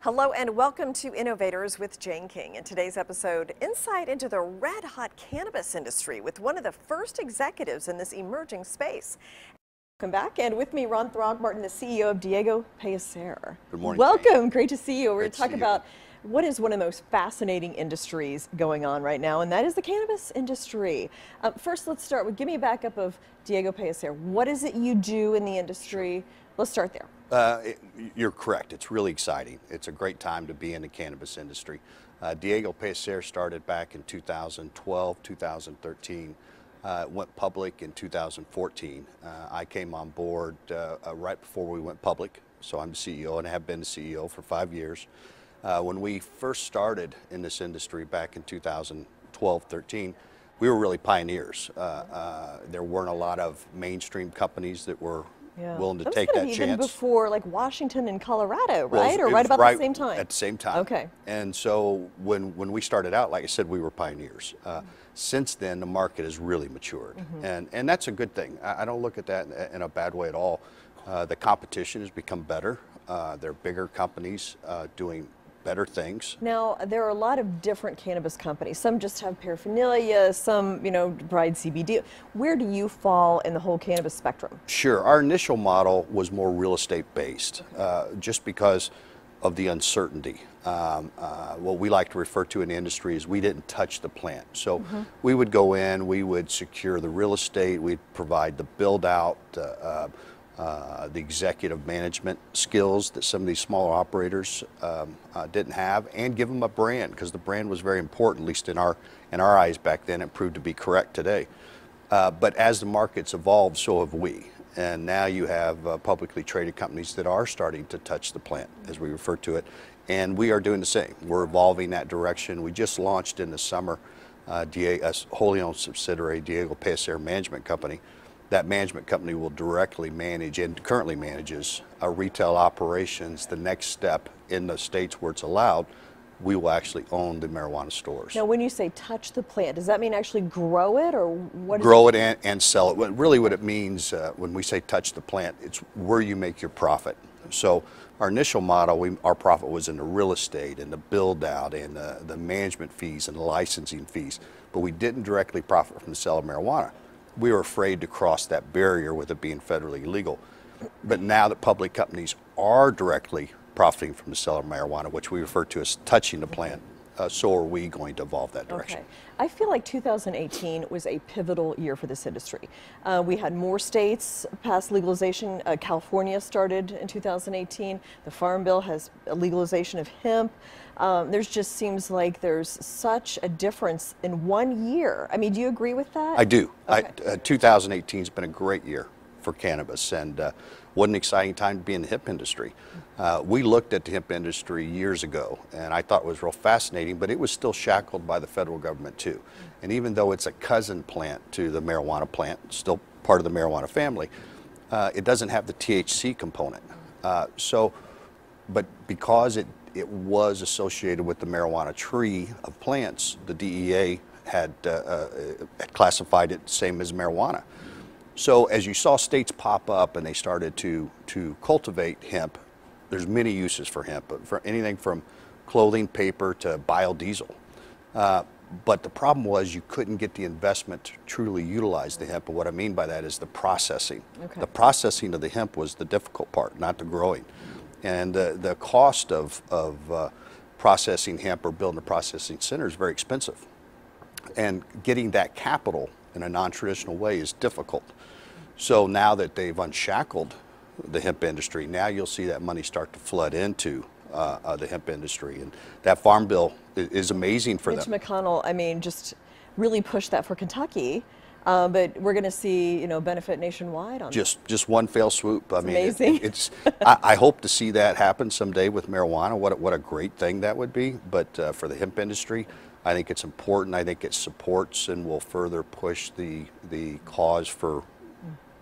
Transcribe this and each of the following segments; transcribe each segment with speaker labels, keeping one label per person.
Speaker 1: Hello and welcome to Innovators with Jane King. In today's episode, insight into the red-hot cannabis industry with one of the first executives in this emerging space. Welcome back, and with me, Throgmartin, the CEO of Diego Pellicer.
Speaker 2: Good morning.
Speaker 1: Welcome,
Speaker 2: Jane.
Speaker 1: great to see you. We're going to talk about what is one of the most fascinating industries going on right now, and that is the cannabis industry. First, let's start with, give me a backup of Diego Pellicer. What is it you do in the industry? Let's start there.
Speaker 2: You're correct. It's really exciting. It's a great time to be in the cannabis industry. Diego Pellicer started back in 2012, 2013, went public in 2014. I came on board right before we went public, so I'm the CEO and have been the CEO for 5 years. When we first started in this industry back in 2012-13, we were really pioneers. There weren't a lot of mainstream companies that were willing to take that chance.
Speaker 1: Even before like Washington and Colorado, right? Or right about the same time?
Speaker 2: At the same time.
Speaker 1: Okay.
Speaker 2: And so when we started out, like I said, we were pioneers. Since then, the market has really matured. And that's a good thing. I don't look at that in a bad way at all. The competition has become better. They're bigger companies doing better things.
Speaker 1: Now, there are a lot of different cannabis companies. Some just have paraphernalia, some, provide CBD. Where do you fall in the whole cannabis spectrum?
Speaker 2: Sure. Our initial model was more real estate based, just because of the uncertainty. What we like to refer to in the industry is we didn't touch the plant. So we would go in, we would secure the real estate, we'd provide the build out, the executive management skills that some of these smaller operators didn't have, and give them a brand, because the brand was very important, at least in our eyes back then. It proved to be correct today. But as the markets evolved, so have we. And now you have publicly traded companies that are starting to touch the plant, as we refer to it, and we are doing the same. We're evolving that direction. We just launched in the summer a wholly owned subsidiary, Diego Pellicer Management Company. That management company will directly manage and currently manages retail operations. The next step in the states where it's allowed, we will actually own the marijuana stores.
Speaker 1: Now, when you say touch the plant, does that mean actually grow it, or what?
Speaker 2: Grow it and sell it. Really what it means when we say touch the plant, it's where you make your profit. So our initial model, our profit was in the real estate and the build out and the management fees and the licensing fees, but we didn't directly profit from the sale of marijuana. We were afraid to cross that barrier with it being federally illegal. But now that public companies are directly profiting from the sale of marijuana, which we refer to as touching the plant, so are we going to evolve that direction.
Speaker 1: Okay. I feel like 2018 was a pivotal year for this industry. We had more states pass legalization. California started in 2018. The Farm Bill has a legalization of hemp. There's just seems like there's such a difference in 1 year. I mean, do you agree with that?
Speaker 2: I do.
Speaker 1: Okay.
Speaker 2: 2018 has been a great year for cannabis, and what an exciting time to be in the hemp industry. We looked at the hemp industry years ago, and I thought it was real fascinating, but it was still shackled by the federal government too. And even though it's a cousin plant to the marijuana plant, still part of the marijuana family, it doesn't have the THC component. But because it was associated with the marijuana tree of plants, the DEA had classified it the same as marijuana. So as you saw states pop up and they started to cultivate hemp, there's many uses for hemp, for anything from clothing, paper to biodiesel. But the problem was you couldn't get the investment to truly utilize the hemp. And what I mean by that is the processing.
Speaker 1: Okay.
Speaker 2: The processing of the hemp was the difficult part, not the growing. And the cost of processing hemp or building a processing center is very expensive. And getting that capital in a non-traditional way is difficult. So now that they've unshackled the hemp industry, now you'll see that money start to flood into the hemp industry. And that Farm Bill is amazing for them.
Speaker 1: Mitch McConnell, I mean, just really pushed that for Kentucky. But we're going to see, benefit nationwide on
Speaker 2: just one fell swoop. I mean,
Speaker 1: amazing.
Speaker 2: I hope to see that happen someday with marijuana. What a great thing that would be. But for the hemp industry, I think it's important. I think it supports and will further push the cause for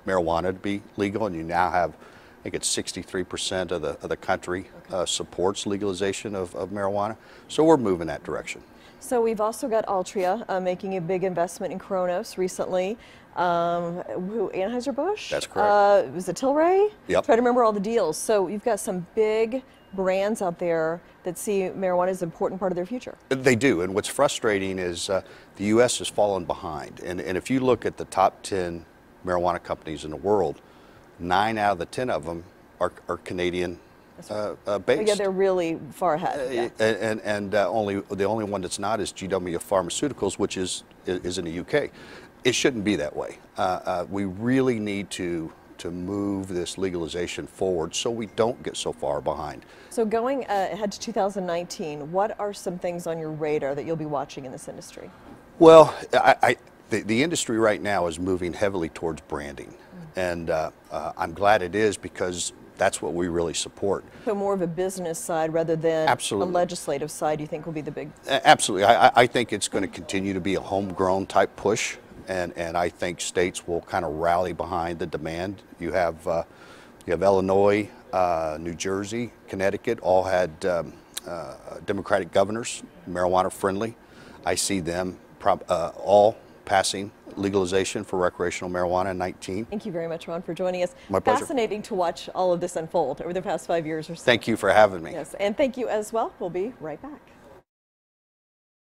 Speaker 2: marijuana to be legal. And you now have, I think it's 63% of the country supports legalization of marijuana. So we're moving that direction.
Speaker 1: So we've also got Altria making a big investment in Kronos recently. Anheuser-Busch?
Speaker 2: That's correct.
Speaker 1: Was it Tilray?
Speaker 2: Yep.
Speaker 1: Try to remember all the deals. So you've got some big brands out there that see marijuana as an important part of their future.
Speaker 2: They do, and what's frustrating is the U.S. has fallen behind. And if you look at the top 10 marijuana companies in the world, 9 out of the 10 of them are Canadian based.
Speaker 1: Yeah, they're really far ahead. Yeah.
Speaker 2: And the only one that's not is GW Pharmaceuticals, which is in the UK. It shouldn't be that way. We really need to move this legalization forward so we don't get so far behind.
Speaker 1: So going ahead to 2019, what are some things on your radar that you'll be watching in this industry?
Speaker 2: Well, the industry right now is moving heavily towards branding, and I'm glad it is, because that's what we really support.
Speaker 1: So more of a business side rather than
Speaker 2: Absolutely.
Speaker 1: a legislative side, you think will be the big...
Speaker 2: Absolutely. I think it's going to continue to be a homegrown type push, and I think states will kind of rally behind the demand. You have Illinois, New Jersey, Connecticut, all had Democratic governors, marijuana friendly. I see them all passing legalization for recreational marijuana in 19.
Speaker 1: Thank you very much, Ron, for joining us.
Speaker 2: My pleasure.
Speaker 1: Fascinating to watch all of this unfold over the past 5 years or so.
Speaker 2: Thank you for having me.
Speaker 1: Yes, and thank you as well. We'll be right back.